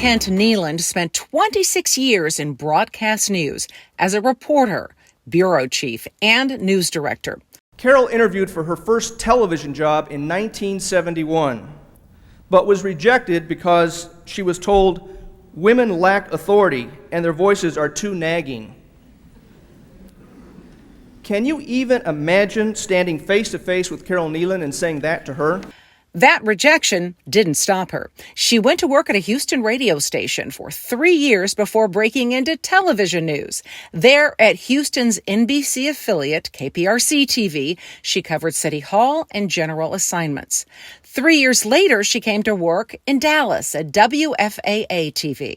Kneeland spent 26 years in broadcast news as a reporter, bureau chief, and news director. Carole interviewed for her first television job in 1971, but was rejected because she was told women lack authority and their voices are too nagging. Can you even imagine standing face to face with Carole Kneeland and saying that to her? That rejection didn't stop her. She went to work at a Houston radio station for 3 years before breaking into television news. There at Houston's NBC affiliate, KPRC-TV, she covered City Hall and general assignments. 3 years later, she came to work in Dallas at WFAA-TV.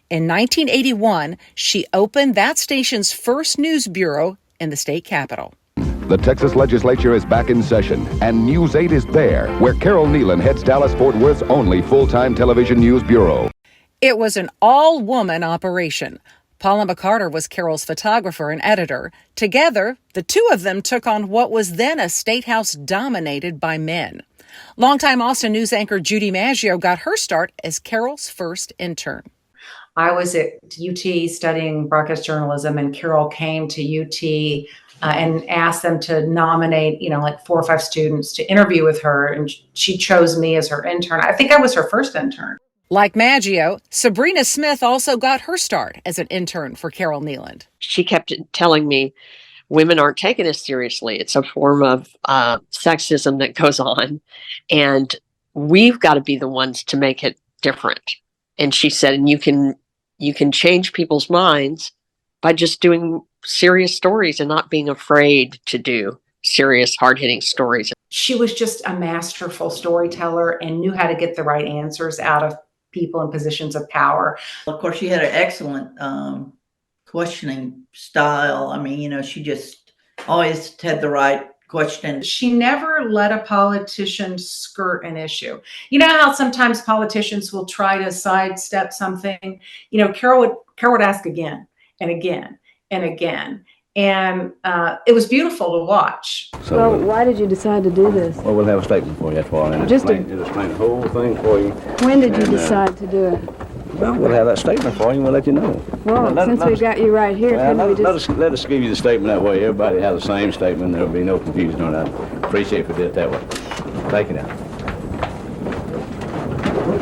In 1981, she opened that station's first news bureau in the state capitol. The Texas legislature is back in session, and News 8 is there, where Carole Kneeland heads Dallas-Fort Worth's only full-time television news bureau. It was an all-woman operation. Paula McCarter was Carole's photographer and editor. Together, the two of them took on what was then a state house dominated by men. Longtime Austin news anchor Judy Maggio got her start as Carole's first intern. I was at UT studying broadcast journalism, and Carole came to UT and asked them to nominate, like 4 or 5 students to interview with her. And she chose me as her intern. I think I was her first intern. Like Maggio, Sabrina Smith also got her start as an intern for Carole Kneeland. She kept telling me, women aren't taken as seriously. It's a form of sexism that goes on. And we've got to be the ones to make it different. And she said, and you can change people's minds by just doing serious stories and not being afraid to do serious, hard-hitting stories. She was just a masterful storyteller and knew how to get the right answers out of people in positions of power. Of course, she had an excellent questioning style. I mean, she just always had the right question. She never let a politician skirt an issue. You know how sometimes politicians will try to sidestep something? Carole would ask again and again and again. And it was beautiful to watch. So, why did you decide to do this? Well, we'll have a statement for you. That's why. It'll explain the whole thing for you. When did you decide to do it? Well, we'll have that statement for you and we'll let you know. Well, since we've got you right here, let us give you the statement that way. Everybody has the same statement. There'll be no confusion on that. Appreciate if we did it that way. Thank you now.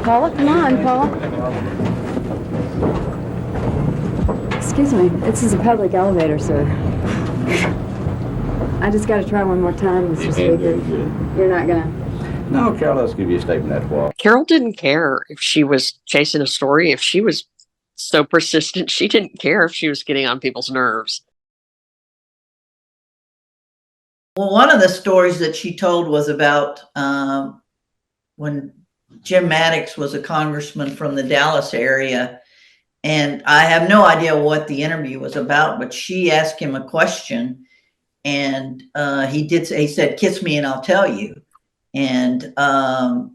Paula, come on, Paula. Excuse me, this is a public elevator, sir. I just got to try one more time, Mr. Speaker. You're not going to... No, Carole, let's give you a statement. That's why. Carole didn't care if she was chasing a story. If she was so persistent, she didn't care if she was getting on people's nerves. Well, one of the stories that she told was about when Jim Maddox was a congressman from the Dallas area. And I have no idea what the interview was about, but she asked him a question. And he said, "Kiss me and I'll tell you." And of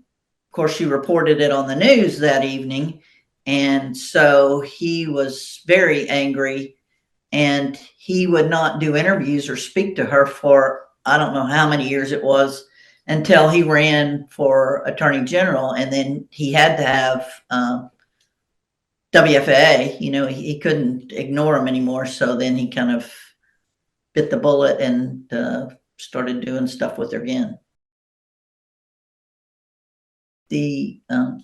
course, she reported it on the news that evening. And so he was very angry and he would not do interviews or speak to her for, I don't know how many years it was, until he ran for attorney general. And then he had to have WFAA, he couldn't ignore him anymore. So then he kind of bit the bullet and started doing stuff with her again. The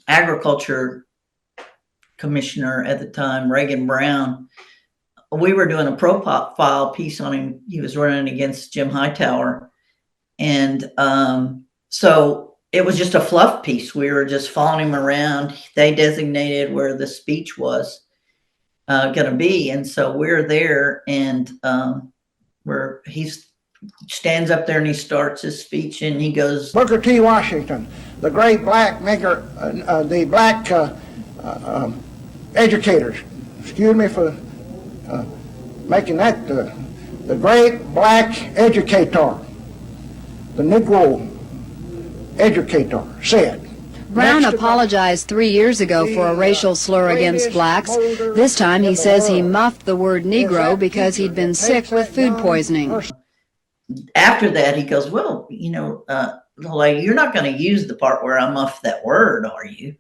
agriculture commissioner at the time, Reagan Brown, we were doing a profile piece on him. He was running against Jim Hightower. And so it was just a fluff piece. We were just following him around. They designated where the speech was going to be. And so we're there and he stands up there and he starts his speech and he goes, Booker T. Washington, the great black maker, the black educators, excuse me for making that, the great black educator, the Negro educator said. Brown apologized 3 years ago for a racial slur against blacks. This time he says he muffed the word Negro because he'd been sick with food poisoning. After that, he goes, well, like, you're not going to use the part where I muffed that word, are you?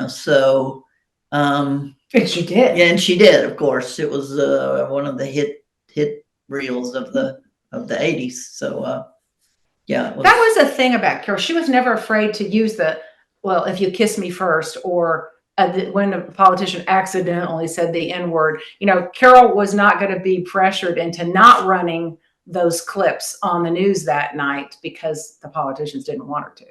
So And she did. And she did, of course. It was one of the hit reels of the 80s. So yeah, that was a thing about Carole. She was never afraid to use well, if you kiss me first, or when a politician accidentally said the N-word. Carole was not going to be pressured into not running those clips on the news that night because the politicians didn't want her to.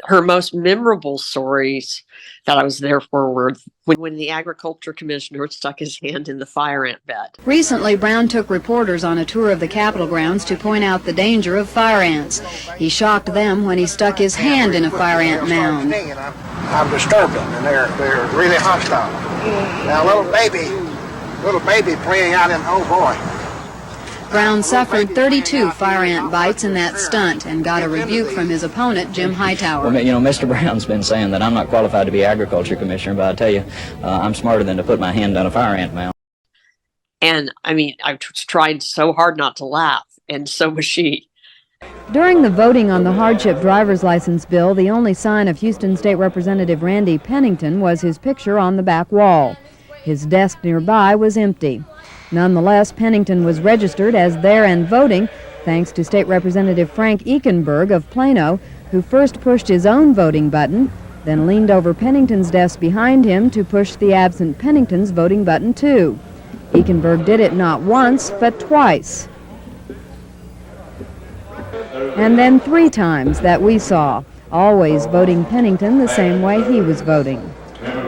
Her most memorable stories that I was there for were when the agriculture commissioner stuck his hand in the fire ant bed. Recently, Brown took reporters on a tour of the Capitol grounds to point out the danger of fire ants. He shocked them when he stuck his hand in a fire ant mound. I've disturbed them, and they're really hostile. Now, little baby playing out in, oh boy. Brown suffered 32 fire ant bites in that stunt and got a rebuke from his opponent, Jim Hightower. Well, Mr. Brown's been saying that I'm not qualified to be agriculture commissioner, but I tell you, I'm smarter than to put my hand on a fire ant mound. And I tried so hard not to laugh, and so was she. During the voting on the hardship driver's license bill, the only sign of Houston State Representative Randy Pennington was his picture on the back wall. His desk nearby was empty. Nonetheless, Pennington was registered as there and voting, thanks to State Representative Frank Eichenberg of Plano, who first pushed his own voting button, then leaned over Pennington's desk behind him to push the absent Pennington's voting button too. Eichenberg did it not once, but twice. And then 3 times that we saw, always voting Pennington the same way he was voting.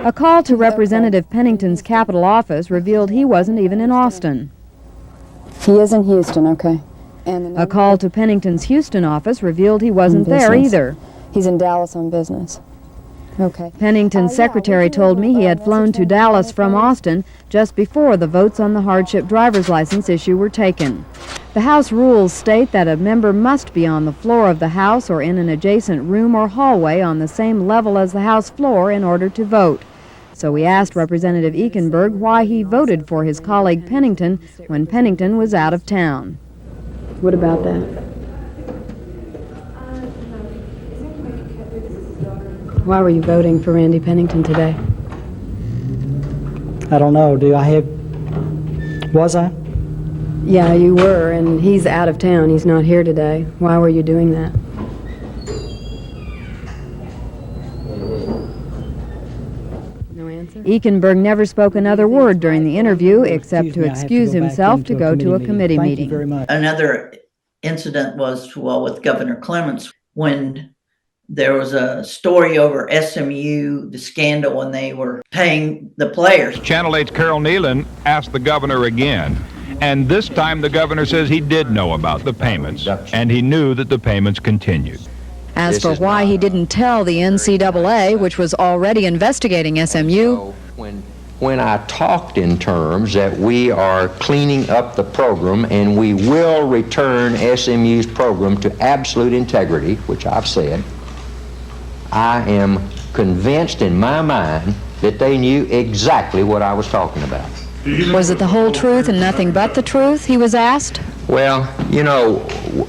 A call to Representative Pennington's Capitol office revealed he wasn't even in Austin. He is in Houston, okay. And a call to Pennington's Houston office revealed he wasn't there either. He's in Dallas on business. Okay. Pennington's secretary told me he had flown to Dallas from Austin just before the votes on the hardship driver's license issue were taken. The House rules state that a member must be on the floor of the House or in an adjacent room or hallway on the same level as the House floor in order to vote. So we asked Representative Eichenberg why he voted for his colleague Pennington when Pennington was out of town. What about that? Why were you voting for Randy Pennington today? I don't know. Was I? Yeah, you were, and he's out of town. He's not here today. Why were you doing that? No answer? Eichenberg never spoke another word during the interview except to excuse himself to go to a committee meeting. Thank you very much. Another incident was, with Governor Clements, when there was a story over SMU, the scandal when they were paying the players. Channel 8's Carole Kneeland asked the governor again, and this time the governor says he did know about the payments, and he knew that the payments continued. As for why he didn't tell the NCAA, which was already investigating SMU, when I talked in terms that we are cleaning up the program and we will return SMU's program to absolute integrity, which I've said, I am convinced in my mind that they knew exactly what I was talking about. Was it the whole truth and nothing but the truth, he was asked? Well,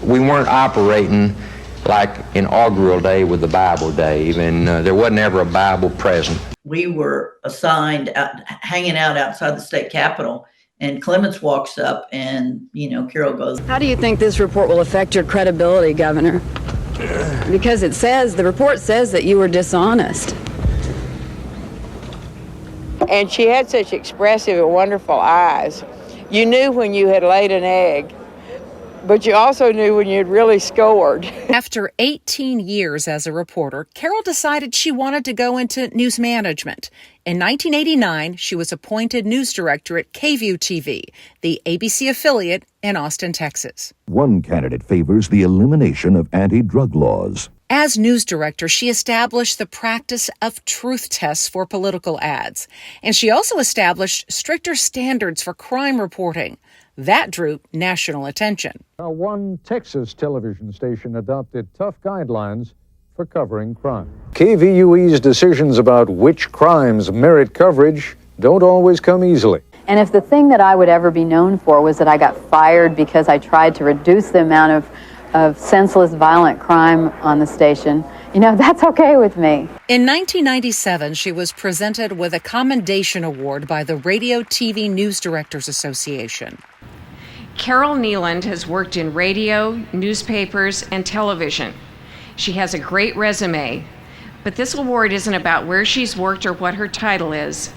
we weren't operating like inaugural day with the Bible, Dave, and there wasn't ever a Bible present. We were assigned hanging out outside the state capitol, and Clements walks up and, Carole goes, "How do you think this report will affect your credibility, Governor? Because the report says that you were dishonest." And she had such expressive and wonderful eyes. You knew when you had laid an egg, but you also knew when you'd really scored. After 18 years as a reporter, Carole decided she wanted to go into news management. In 1989, she was appointed news director at KVUE TV, the ABC affiliate in Austin, Texas. One candidate favors the elimination of anti-drug laws. As news director, she established the practice of truth tests for political ads. And she also established stricter standards for crime reporting. That drew national attention. One Texas television station adopted tough guidelines for covering crime. KVUE's decisions about which crimes merit coverage don't always come easily. And if the thing that I would ever be known for was that I got fired because I tried to reduce the amount of senseless, violent crime on the station, That's okay with me. In 1997, she was presented with a commendation award by the Radio TV News Directors Association. Carole Kneeland has worked in radio, newspapers, and television. She has a great resume, but this award isn't about where she's worked or what her title is.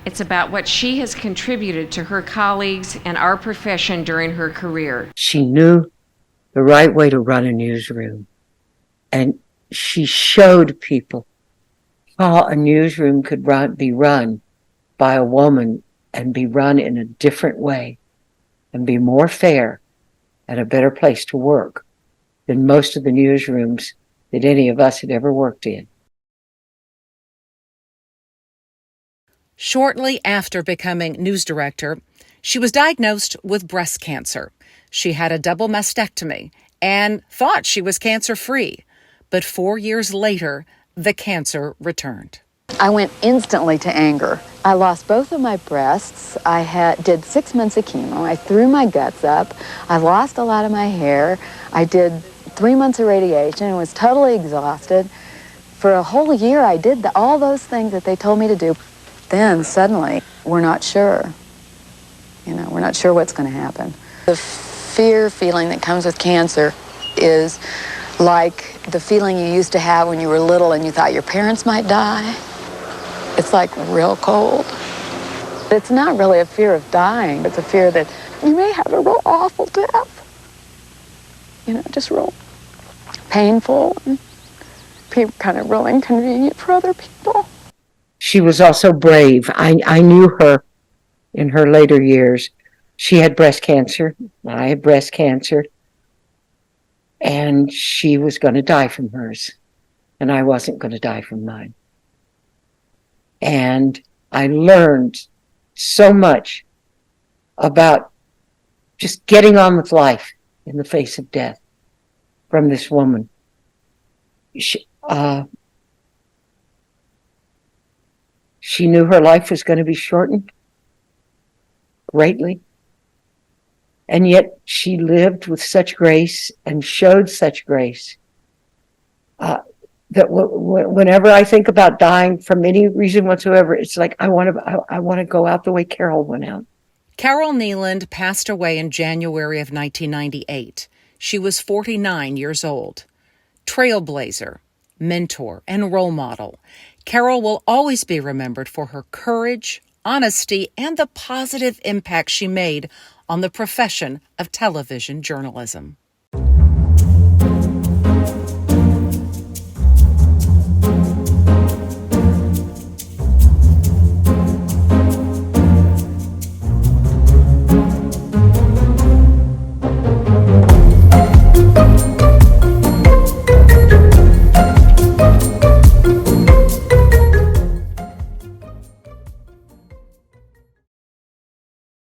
It's about what she has contributed to her colleagues and our profession during her career. She knew the right way to run a newsroom, and she showed people how a newsroom could be run by a woman and be run in a different way and be more fair and a better place to work than most of the newsrooms that any of us had ever worked in. Shortly after becoming news director, she was diagnosed with breast cancer. She had a double mastectomy and thought she was cancer-free. But 4 years later, the cancer returned. I went instantly to anger. I lost both of my breasts. I did 6 months of chemo. I threw my guts up. I lost a lot of my hair. I did 3 months of radiation and was totally exhausted. For a whole year, I did all those things that they told me to do. Then suddenly, we're not sure. We're not sure what's going to happen. The feeling that comes with cancer is like the feeling you used to have when you were little and you thought your parents might die. It's like real cold. It's not really a fear of dying. It's a fear that you may have a real awful death. Just real painful and kind of real inconvenient for other people. She was also brave. I knew her in her later years. She had breast cancer. I had breast cancer. And she was going to die from hers. And I wasn't going to die from mine. And I learned so much about just getting on with life in the face of death from this woman. She knew her life was going to be shortened greatly. And yet she lived with such grace and showed such grace that whenever I think about dying from any reason whatsoever, it's like I want to go out the way Carole went out. Carole Kneeland passed away in January of 1998. She was 49 years old. Trailblazer, mentor, and role model, Carole will always be remembered for her courage, honesty, and the positive impact she made on the profession of television journalism.